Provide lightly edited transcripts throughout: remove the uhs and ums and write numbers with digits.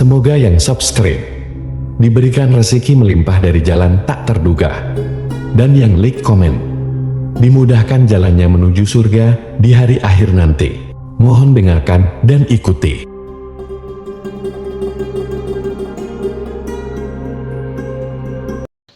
Semoga yang subscribe diberikan rezeki melimpah dari jalan tak terduga, dan yang like komen dimudahkan jalannya menuju surga di hari akhir nanti. Mohon dengarkan dan ikuti.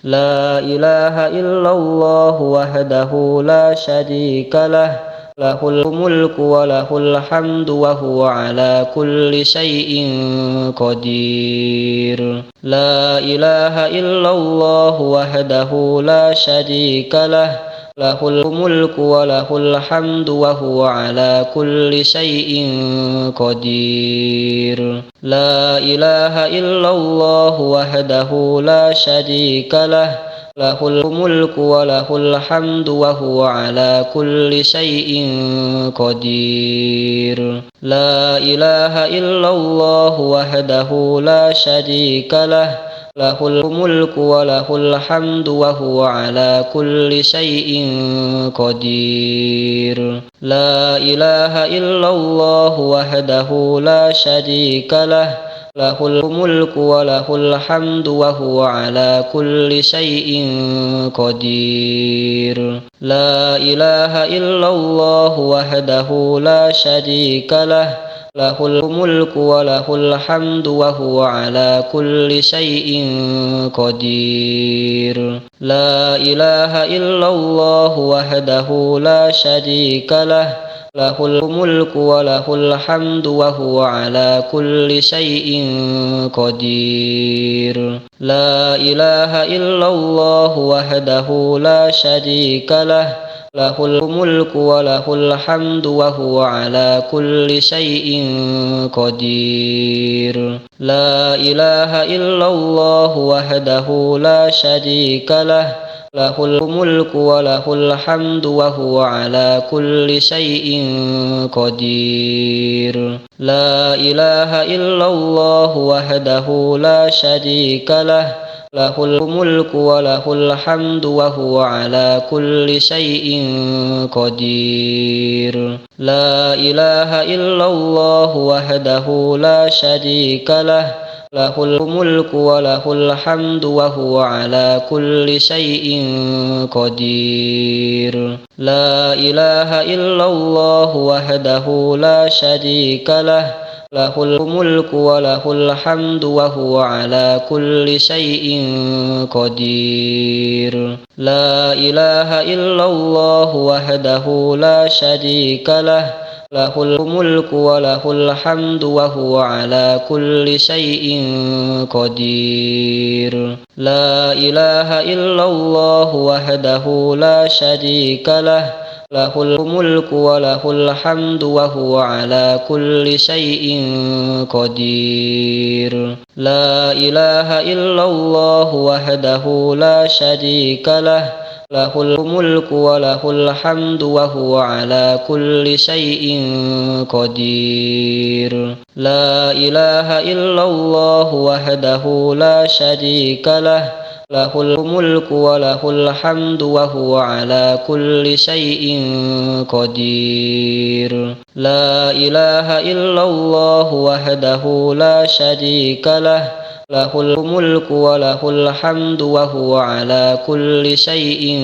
La ilaha illallah wahdahu la syarika lah, lahul mulku wa lahul hamdu wa huwa ala kulli syai'in qadir. La ilaha illallah wahdahu la syarika lah, lahul mulku wa lahul hamdu wa huwa ala kulli syai'in qadir. La ilaha illallah wahdahu la syarika lah, lahul mulku wa lahul hamdu wa huwa ala kulli syai'in qadir. La ilaha illallah wahdahu la syarika lah, lahul mulku wa lahul hamdu wa huwa ala kulli syai'in qadir. La ilaha illallah wahdahu la syarika lah, lahul mulku wa lahul hamdu wa huwa ala kulli syai'in qadir. La ilaha illallah wahdahu la syarika lah, lahul mulku wa lahul hamdu wa huwa ala kulli syai'in qadir. La ilaha illallah wahdahu la syarika lah, lahul mulku wa lahul hamdu wa huwa ala kulli syai'in qadir. La ilaha illallah wahdahu la syarika lah, lahul mulku wa lahul hamdu wa huwa ala kulli syai'in qadir. La ilaha illallah wahdahu la syarika lah, lahul mulku wa lahul hamdu wa huwa ala kulli syai'in qadir. La ilaha illallah wahdahu la syarika lah, lahul mulku wa lahul hamdu wa huwa ala kulli syai'in qadir. La ilaha illallah wahdahu la syarika lah, lahul mulku wa lahul hamdu wa huwa ala kulli syai'in qadir. La ilaha illallah wahdahu la syarika lah, lahul mulku wa lahul hamdu wa huwa ala kulli syai'in qadir. La ilaha illallah wahdahu la syarika lah, lahul mulku wa lahul hamdu wa huwa ala kulli syai'in qadir. La ilaha illallah wahdahu la syarika lah, lahul mulku wa lahul hamdu wa huwa ala kulli syai'in qadir. La ilaha illallah wahdahu la syarika lah, lahul mulku wa lahul hamdu wa huwa ala kulli syai'in qadir. La ilaha illallah wahdahu la syarika lah, lahul mulku wa lahul hamdu wa huwa ala kulli syai'in qadir. La ilaha illallah wahdahu la syarika lah, lahul mulku wa lahul hamdu wa huwa ala kulli syai'in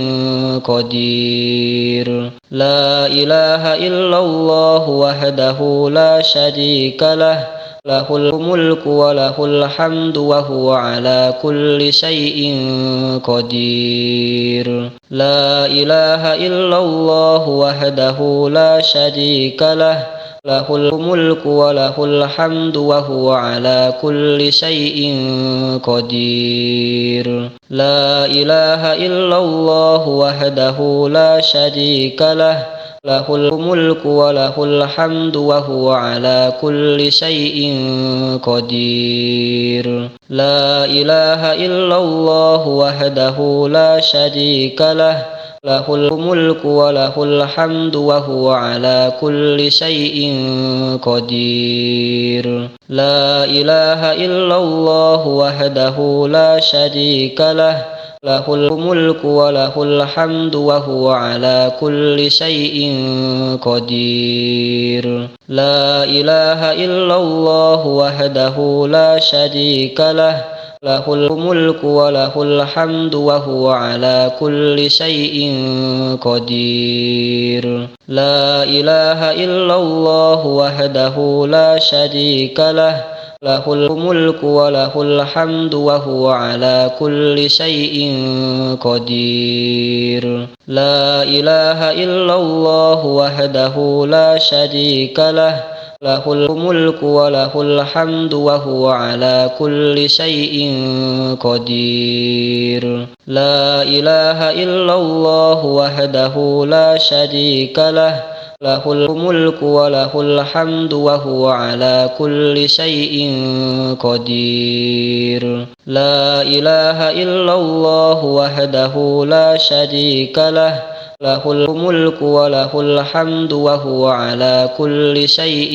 qadir. La ilaha illallah wahdahu la syarika lah, lahul mulku wa lahul hamdu wa huwa ala kulli syai'in qadir. La ilaha illallah wahdahu la syarika lah, lahul mulku wa lahul hamdu wa huwa ala kulli syai'in qadir. La ilaha illallah wahdahu la syarika lah, lahul mulku wa lahul hamdu wa huwa ala kulli syai'in qadir. La ilaha illallah wahdahu la syarika lah, lahul mulku wa lahul hamdu wa huwa ala kulli syai'in qadir. La ilaha illallah wahdahu la syarika lah, له الملك وله الحمد وهو على كل شيء قدير. لا إله إلا الله وحده لا شريك له، له الملك وله الحمد وهو على كل شيء قدير. لا إله إلا الله وحده لا شريك له، له الملك وله الحمد وهو على كل شيء قدير. لا إله إلا الله وحده لا شريك له، له الملك وله الحمد وهو على كل شيء قدير. لا إله إلا الله وحده لا شريك له، له الملك وله الحمد وهو على كل شيء قدير. لا إله إلا الله وحده لا شريك له، له الملك وله الحمد وهو على كل شيء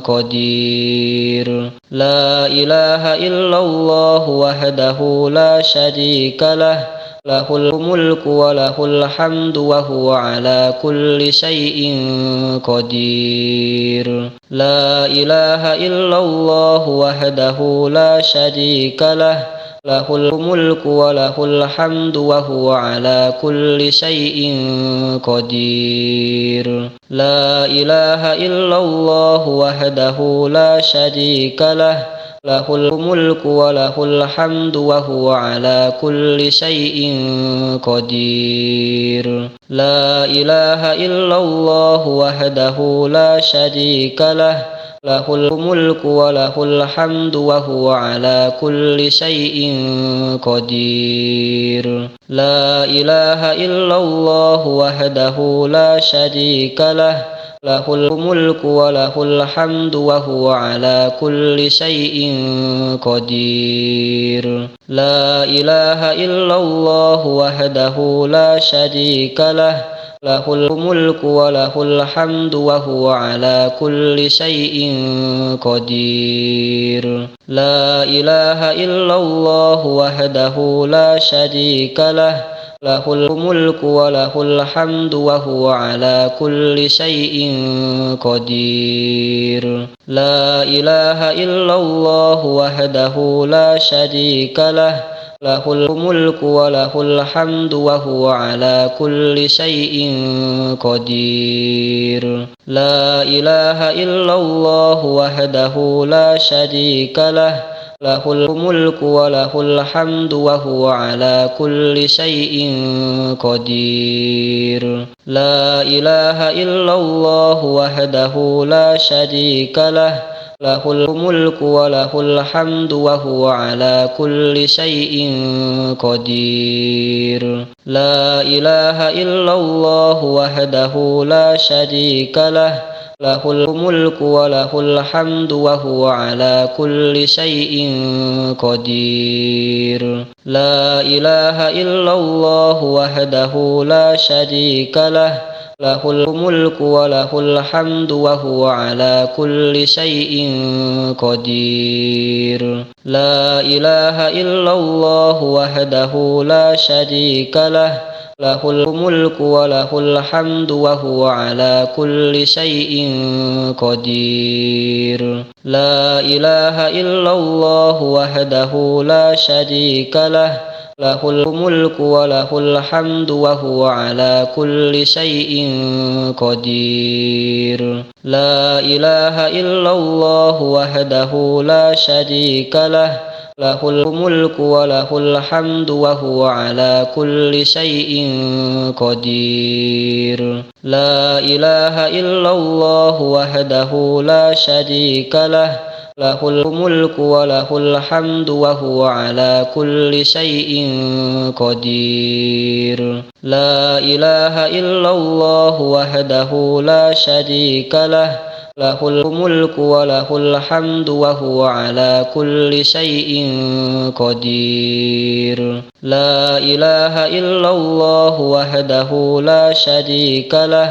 قدير. لا إله إلا الله وحده لا شريك له، له الملك وله الحمد وهو على كل شيء قدير. لا إله إلا الله وحده لا شريك له، له الملك وله الحمد وهو على كل شيء قدير. لا إله إلا الله وحده لا شريك له، له الملك وله الحمد وهو على كل شيء قدير. لا إله إلا الله وحده لا شريك له، له الملك وله الحمد وهو على كل شيء قدير. لا إله إلا الله وحده لا شريك له، له الملك وله الحمد وهو على كل شيء قدير. لا إله إلا الله وحده لا شريك له، له الملك وله الحمد وهو على كل شيء قدير. لا إله إلا الله وحده لا شريك له، له الملك وله الحمد وهو على كل شيء قدير. لا إله إلا الله وحده لا شريك له، له الملك وله الحمد وهو على كل شيء قدير. لا إله إلا الله وحده لا شريك له، له الملك وله الحمد وهو على كل شيء قدير. لا إله إلا الله وحده لا شريك له، له الملك وله الحمد وهو على كل شيء قدير. لا إله إلا الله وحده لا شريك له، له الملك وله الحمد وهو على كل شيء قدير. لا إله إلا الله وحده لا شريك له، له الملك وله الحمد وهو على كل شيء قدير. لا إله إلا الله وحده لا شريك له، له الملك وله الحمد وهو على كل شيء قدير. لا إله إلا الله وحده لا شريك له، له الملك وله الحمد وهو على كل شيء قدير. لا إله إلا الله وحده لا شريك له، له الملك وله الحمد وهو على كل شيء قدير. لا إله إلا الله وحده لا شريك له، له الملك وله الحمد وهو على كل شيء قدير. لا إله إلا الله وحده لا شريك له، له الملك وله الحمد وهو على كل شيء قدير. لا إله إلا الله وحده لا شريك له،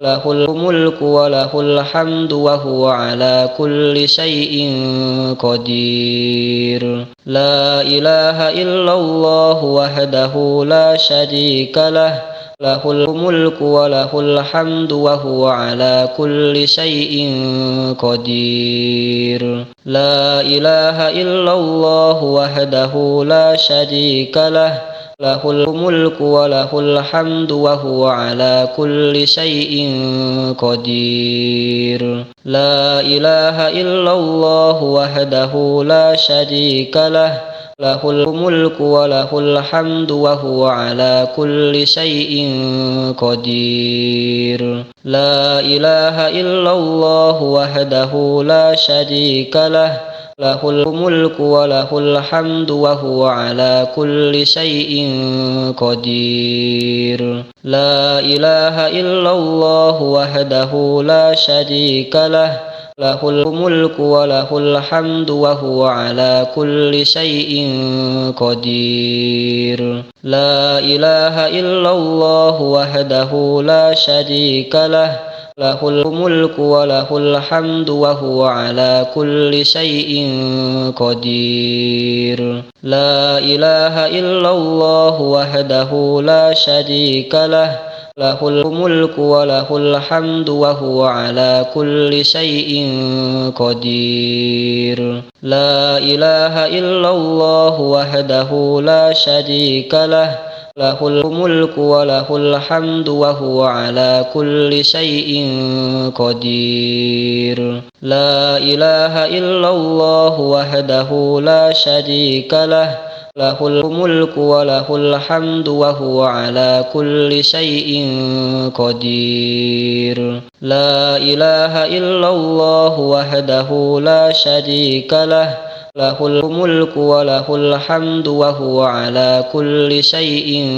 lahul mulku wa lahul hamdu wa huwa ala kulli syai'in qadir. La ilaha illallah wahdahu la syarika lah, lahul mulku wa lahul hamdu wa huwa ala kulli syai'in qadir. La ilaha illallah wahdahu la syarika lah, lahul mulku wa lahul hamdu wa huwa ala kulli syai'in qadir. La ilaha illallah wahdahu la syarika lah, lahul mulku wa lahul hamdu wa huwa ala kulli syai'in qadir. La ilaha illallah wahdahu la syarika lah, lahul mulku wa lahul hamdu wa huwa ala kulli syai'in qadir. La ilaha illallah wahdahu la syarika lah, lahul mulku wa lahul hamdu wa huwa ala kulli syai'in qadir. La ilaha illallah wahdahu la syarika lah, lahul mulku wa lahul hamdu wa huwa ala kulli syai'in qadir. La ilaha illallah wahdahu la syarika lah, lahul mulku wa lahul hamdu wa huwa ala kulli syai'in qadir. La ilaha illallah wahdahu la syarika lah, lahul mulku wa lahul hamdu wa huwa ala kulli syai'in qadir. La ilaha illallah wahdahu la syarika lah, lahul mulku wa lahul hamdu wa huwa ala kulli syai'in qadir. La ilaha illallah wahdahu la syarika lah, lahul mulku wa lahul hamdu wa huwa ala kulli syai'in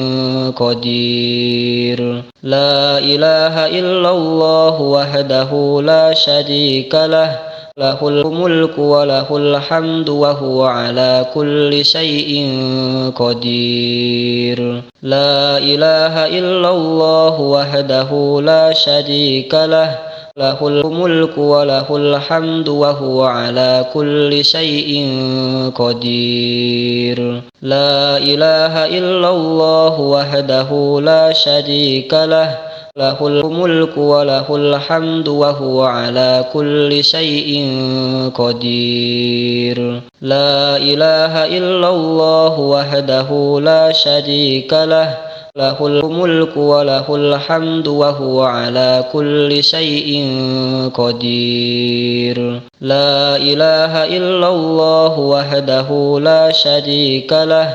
qadir. La ilaha illallah wahdahu la syarika lah, lahul mulku wa lahul hamdu wa huwa ala kulli syai'in qadir. La ilaha illallah wahdahu la syarika lah, lahul mulku wa lahul hamdu wa huwa ala kulli syai'in qadir. La ilaha illallah wahdahu la syarika lah, lahul mulku wa lahul hamdu wa huwa ala kulli syai'in qadir. La ilaha illallah wahdahu la syarika lah, lahul mulku wa lahul hamdu wa huwa ala kulli syai'in qadir. La ilaha illallah wahdahu la syarika lah,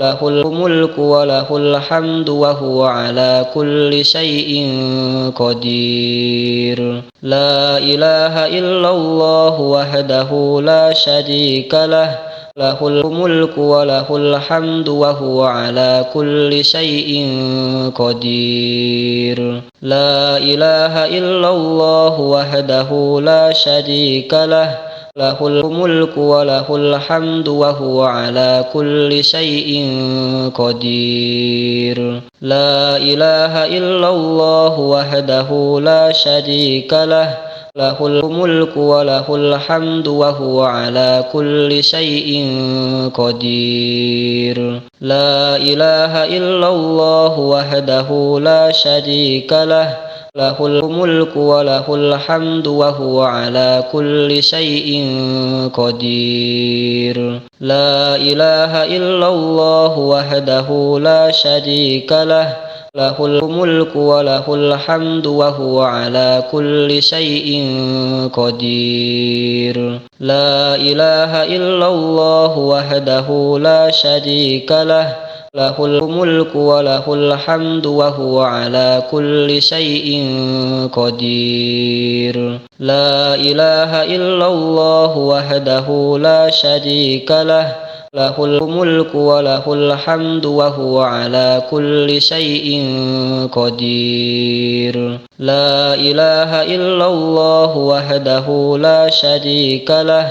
lahul mulku wa lahul hamdu wa huwa ala kulli syai'in qadir. La ilaha illallah wahdahu la syarika lah, lahul mulku wa lahul hamdu wa huwa ala kulli syai'in qadir. La ilaha illallah wahdahu la syarika lah, lahul mulku wa lahul hamdu wa huwa ala kulli syai'in qadir. La ilaha illallah wahdahu la syarika lah, lahul mulku wa lahul hamdu wa huwa ala kulli syai'in qadir. La ilaha illallah wahdahu la syarika lah, lahul mulku wa lahul hamdu wa huwa ala kulli syai'in qadir. La ilaha illallah wahdahu la syarika lah, lahul mulku wa lahul hamdu wa huwa ala kulli syai'in qadir. La ilaha illallah wahdahu la syarika lah, lahul mulku wa lahul hamdu wa huwa ala kulli syai'in qadir. La ilaha illallah wahdahu la syarika lah, lahul mulku wa lahul hamdu wa huwa ala kulli syai'in qadir. La ilaha illallah wahdahu la syarika lah,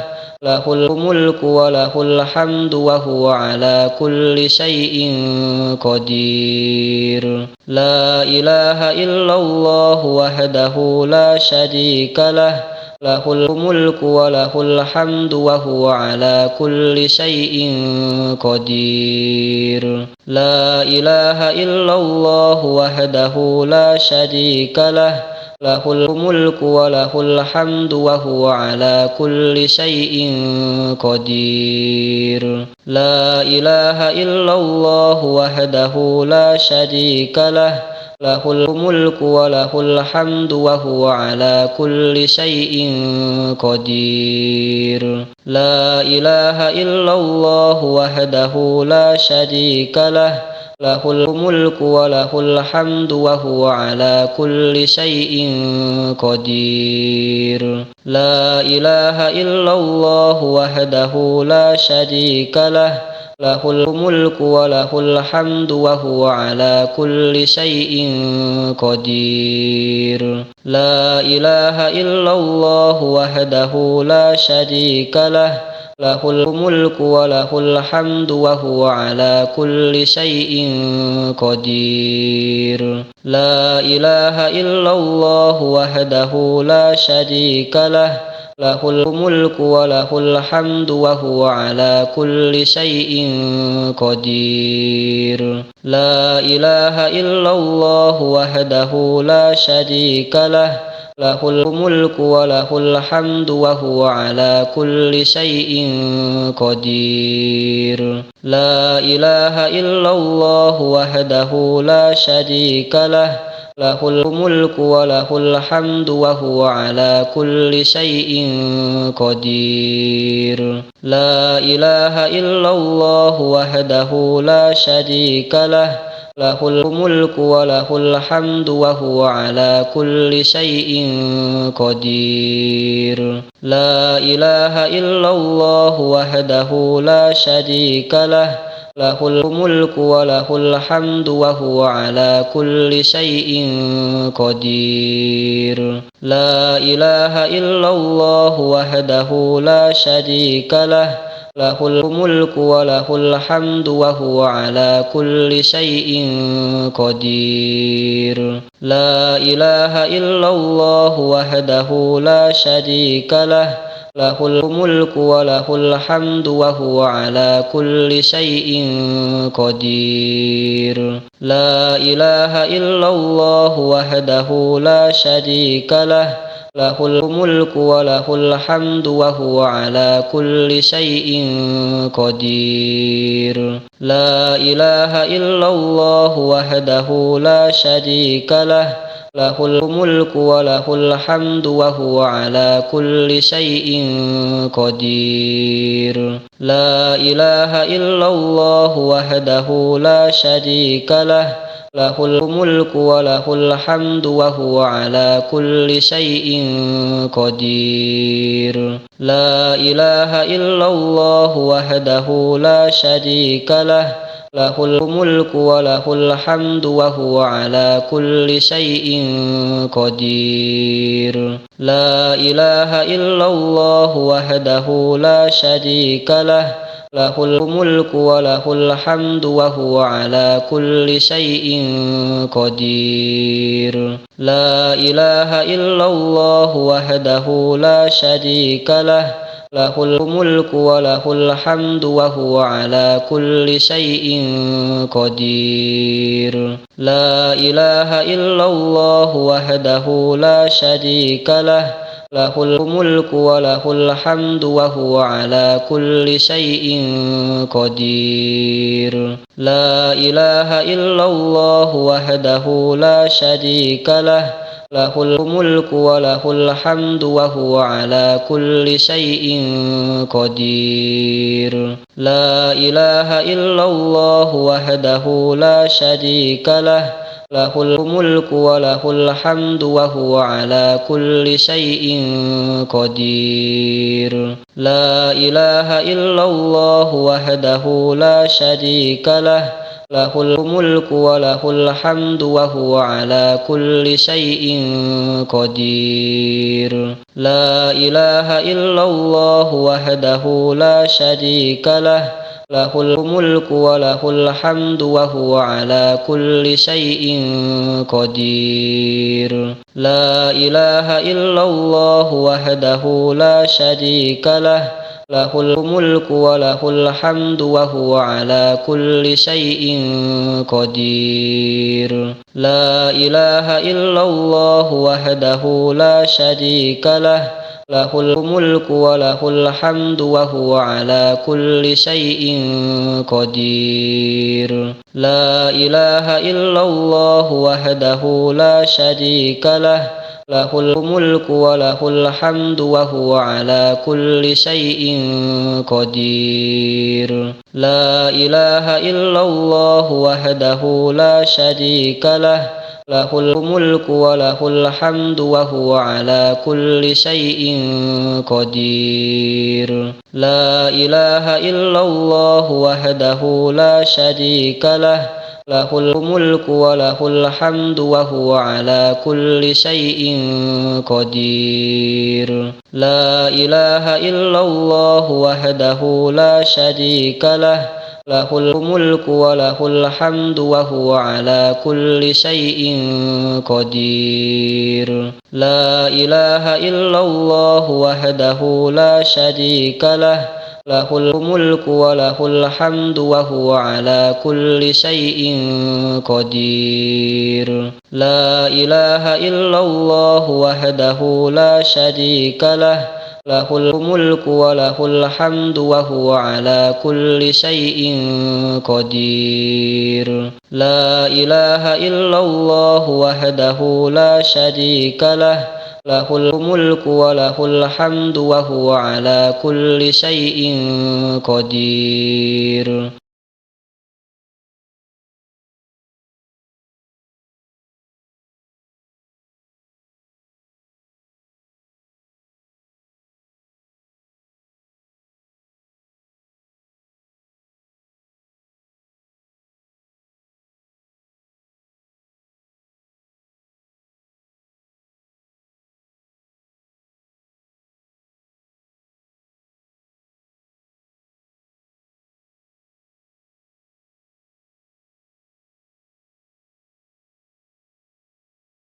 lahul mulku wa lahul hamdu wa huwa ala kulli syai'in qadir. La ilaha illallah wahdahu la syarika lah, lahul mulku wa lahul hamdu wa huwa ala kulli syai'in qadir. La ilaha illallah wahdahu la syarika lah, lahul mulku wa lahul hamdu wa huwa ala kulli syai'in qadir. La ilaha illallah wahdahu la syarika lah, lahul mulku wa lahul hamdu wa huwa ala kulli syai'in qadir. La ilaha illallah wahdahu la syarika lah, lahul mulku wa lahul hamdu wa huwa ala kulli syai'in qadir. La ilaha illallah wahdahu la syarika lah, lahul mulku wa lahul hamdu wa huwa ala kulli syai'in qadir. La ilaha illallah wahdahu la syarika lah, lahul mulku wa lahul hamdu wa huwa ala kulli syai'in qadir. La ilaha illallah wahdahu la syarika lah, lahul mulku wa lahul hamdu wa huwa ala kulli syai'in qadir. La ilaha illallah wahdahu la syarika lah, lahul mulku wa lahul hamdu wa huwa ala kulli syai'in qadir. La ilaha illallah wahdahu la syarika lah, lahul mulku wa lahul hamdu wa huwa ala kulli syai'in qadir. La ilaha illallah wahdahu la syarika lah, lahul mulku wa lahul hamdu wa huwa ala kulli syai'in qadir. La ilaha illallah wahdahu la syarika lah, lahul mulku wa lahul hamdu wa huwa ala kulli syai'in qadir. La ilaha illallah wahdahu la syarika lah, lahul mulku wa lahul hamdu wa huwa ala kulli syai'in qadir. La ilaha illallah wahdahu la syarika lah, lahul mulku wa lahul hamdu wa huwa ala kulli syai'in qadir. La ilaha illallah wahdahu la syarika lah, lahul mulku wa lahul hamdu wa huwa ala kulli syai'in qadir. La ilaha illallah wahdahu la syarika lah, lahul mulku wa lahul hamdu wa huwa ala kulli syai'in qadir. La ilaha illallah wahdahu la syarika lah, lahul mulku wa lahul hamdu wa huwa ala kulli syai'in qadir. La ilaha illallah wahdahu la syarika lah, lahul mulku wa lahul hamdu wa huwa ala kulli syai'in qadir. La ilaha illallah wahdahu la syarika lah, lahul mulku wa lahul hamdu wa huwa ala kulli syai'in qadir. La ilaha illallah wahdahu la syarika lah, lahul mulku wa lahul hamdu wa huwa ala kulli syai'in qadir. La ilaha illallah wahdahu la syarika lah, lahul mulku wa lahul hamdu wa huwa ala kulli syai'in qadir. La ilaha illallah wahdahu la syarika lah, lahul mulku wa lahul hamdu wa huwa ala kulli syai'in qadir. La ilaha illallah wahdahu la syarika lah, lahul mulku wa lahul hamdu wa huwa ala kulli syai'in qadir. La ilaha illallah wahdahu la syarika lah, له الملك وله الحمد وهو على كل شيء قدير. لا إله إلا الله وحده لا شريك له، له الملك وله الحمد وهو على كل شيء قدير. لا إله إلا الله وحده لا شريك له، له الملك وله الحمد وهو على كل شيء قدير. لا إله إلا الله وحده لا شريك له، له الملك وله الحمد وهو على كل شيء قدير. لا إله إلا الله وحده لا شريك له، له الملك وله الحمد وهو على كل شيء قدير. لا إله إلا الله وحده لا شريك له، له الملك وله الحمد وهو على كل شيء قدير. لا إله إلا الله وحده لا شريك له، له الملك وله الحمد وهو على كل شيء قدير. لا إله إلا الله وحده لا شريك له، له الملك وله الحمد وهو على كل شيء قدير. لا إله إلا الله وحده لا شريك له، له الملك وله الحمد وهو على كل شيء قدير. لا إله إلا الله وحده لا شريك له، له الملك وله الحمد وهو على كل شيء قدير. لا إله إلا الله وحده لا شريك له، له الملك وله الحمد وهو على كل شيء قدير.